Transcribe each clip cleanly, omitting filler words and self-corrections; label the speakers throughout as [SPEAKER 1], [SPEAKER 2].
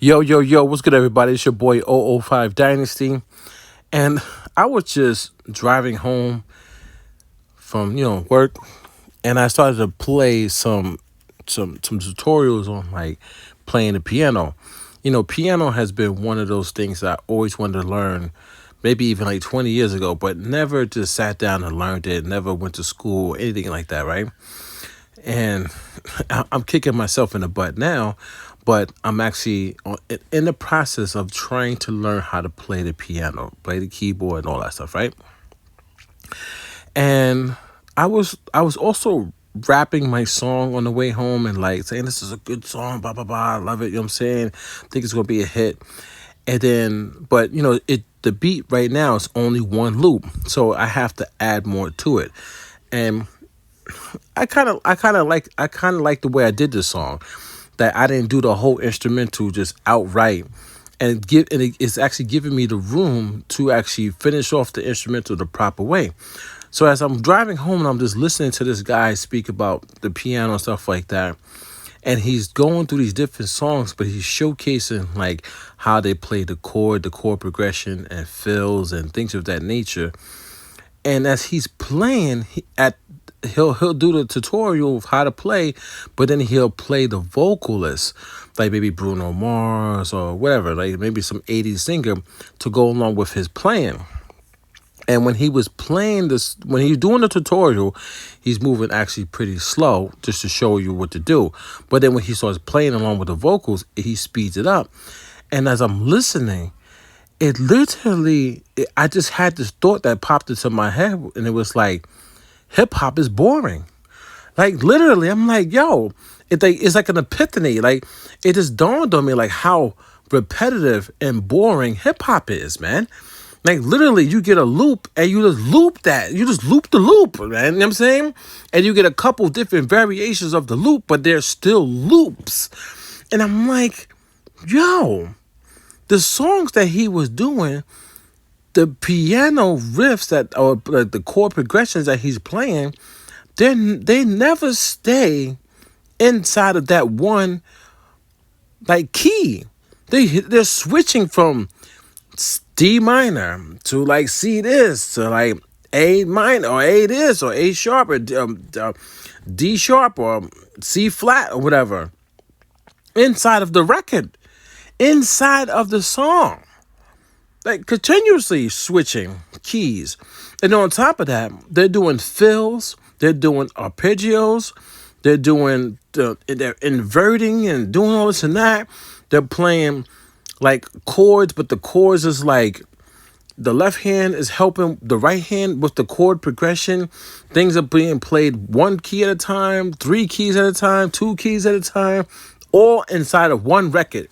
[SPEAKER 1] Yo, yo, yo, what's good, everybody? It's your boy 005 Dynasty. And I was just driving home from, work, and I started to play some tutorials on like playing the piano. Piano has been one of those things that I always wanted to learn, maybe even like 20 years ago, but never just sat down and learned it, never went to school or anything like that, right? And I'm kicking myself in the butt now, but I'm actually in the process of trying to learn how to play the piano, play the keyboard, and all that stuff, right? And I was also rapping my song on the way home and like saying this is a good song, blah blah blah, I love it. You know what I'm saying? Think it's gonna be a hit. And then, but the beat right now is only one loop, so I have to add more to it. And I kind of like the way I did this song, that I didn't do the whole instrumental just outright, it's actually giving me the room to actually finish off the instrumental the proper way. So as I'm driving home and I'm just listening to this guy speak about the piano and stuff like that, and he's going through these different songs, but he's showcasing like how they play the chord progression and fills and things of that nature. And as he's playing, he'll do the tutorial of how to play, but then he'll play the vocalist, like maybe Bruno Mars or whatever, like maybe some 80s singer to go along with his playing. And when he was playing this, when he's doing the tutorial, he's moving actually pretty slow just to show you what to do. But then when he starts playing along with the vocals, he speeds it up. And as I'm listening, I just had this thought that popped into my head, and it was like, hip hop is boring. Like literally, I'm like, yo, it's like an epiphany. Like it just dawned on me like how repetitive and boring hip hop is, man. Like literally, you get a loop and you just loop that. You just loop the loop, man. You know what I'm saying? And you get a couple different variations of the loop, but they're still loops. And I'm like, yo, the songs that he was doing, the piano riffs or the chord progressions that he's playing, they never stay inside of that one like key. They're switching from D minor to like C this to like A minor or A this or A sharp or D sharp or C flat or whatever inside of the record, inside of the song, like continuously switching keys. And on top of that, they're doing fills, they're doing arpeggios, they're inverting and doing all this and that. They're playing like chords, but the chords is like the left hand is helping the right hand with the chord progression. Things are being played one key at a time, three keys at a time, two keys at a time, all inside of one record.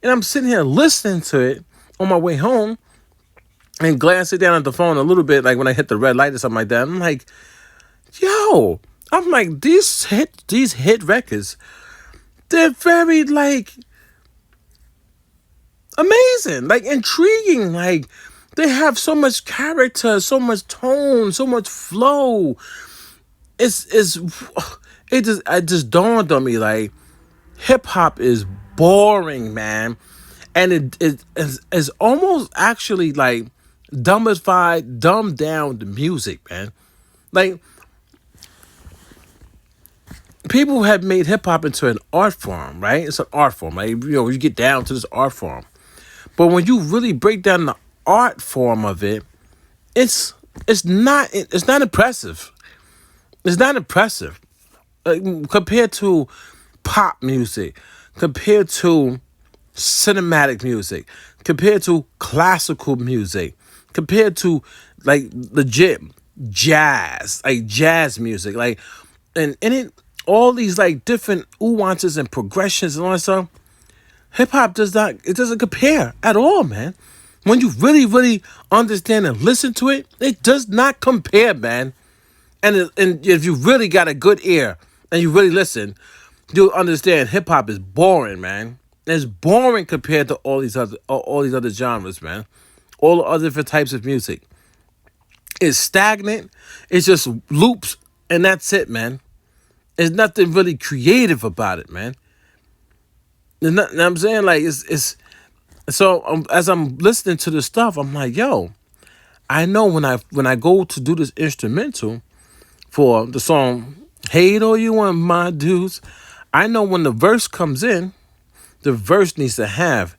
[SPEAKER 1] And I'm sitting here listening to it on my way home and glancing down at the phone a little bit, like when I hit the red light or something like that. I'm like, yo, these hit records, they're very like amazing, like intriguing, like they have so much character, so much tone, so much flow. It just dawned on me like hip hop is boring, man. And it is almost actually like dumbed down the music, man. Like people have made hip hop into an art form, right? It's an art form. Like you get down to this art form. But when you really break down the art form of it, it's not impressive. It's not impressive compared to pop music, compared to cinematic music, compared to classical music, compared to like legit jazz, like jazz music, like and in it all these like different nuances and progressions and all that stuff. Hip hop doesn't compare at all, man. When you really, really understand and listen to it, it does not compare, man. And if you really got a good ear and you really listen, you'll understand hip hop is boring, man. It's boring compared to all these other genres, man. All the other different types of music. It's stagnant. It's just loops, and that's it, man. There's nothing really creative about it, man. You know what I'm saying? Like it's so as I'm listening to this stuff, I'm like, yo, I know when I go to do this instrumental for the song "Hate All You Want My Dudes," I know when the verse comes in, the verse needs to have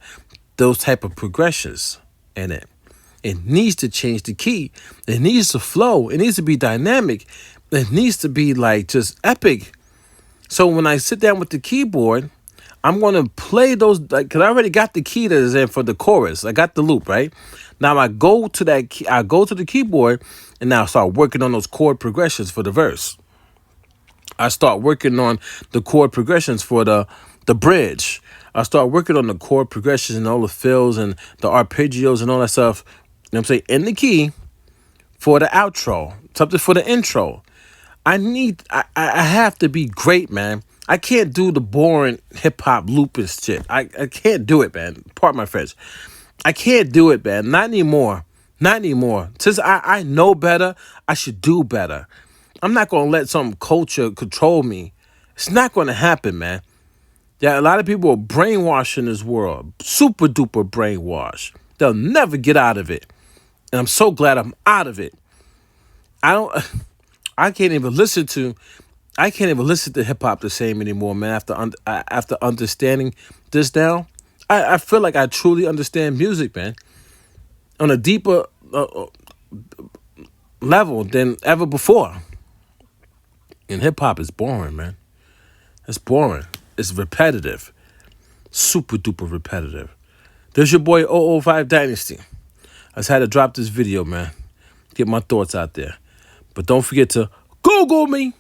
[SPEAKER 1] those type of progressions in it. It needs to change the key. It needs to flow. It needs to be dynamic. It needs to be like just epic. So when I sit down with the keyboard, I'm gonna play those like because I already got the key that is in for the chorus. I got the loop right. Now I go to that key. I go to the keyboard and now I start working on those chord progressions for the verse. I start working on the chord progressions for the bridge. I start working on the chord progressions and all the fills and the arpeggios and all that stuff. You know what I'm saying? In the key for the outro, something for the intro. I have to be great, man. I can't do the boring hip hop loop and shit. I can't do it, man. Pardon my French. I can't do it, man. Not anymore. Not anymore. Since I know better, I should do better. I'm not going to let some culture control me. It's not going to happen, man. Yeah, a lot of people are brainwashed in this world. Super duper brainwashed. They'll never get out of it. And I'm so glad I'm out of it. I don't I can't even listen to hip hop the same anymore, man. After understanding this now, I feel like I truly understand music, man, on a deeper level than ever before. And hip hop is boring, man. It's boring. It's repetitive. Super duper repetitive. There's your boy 005 Dynasty. I just had to drop this video, man. Get my thoughts out there. But don't forget to Google me.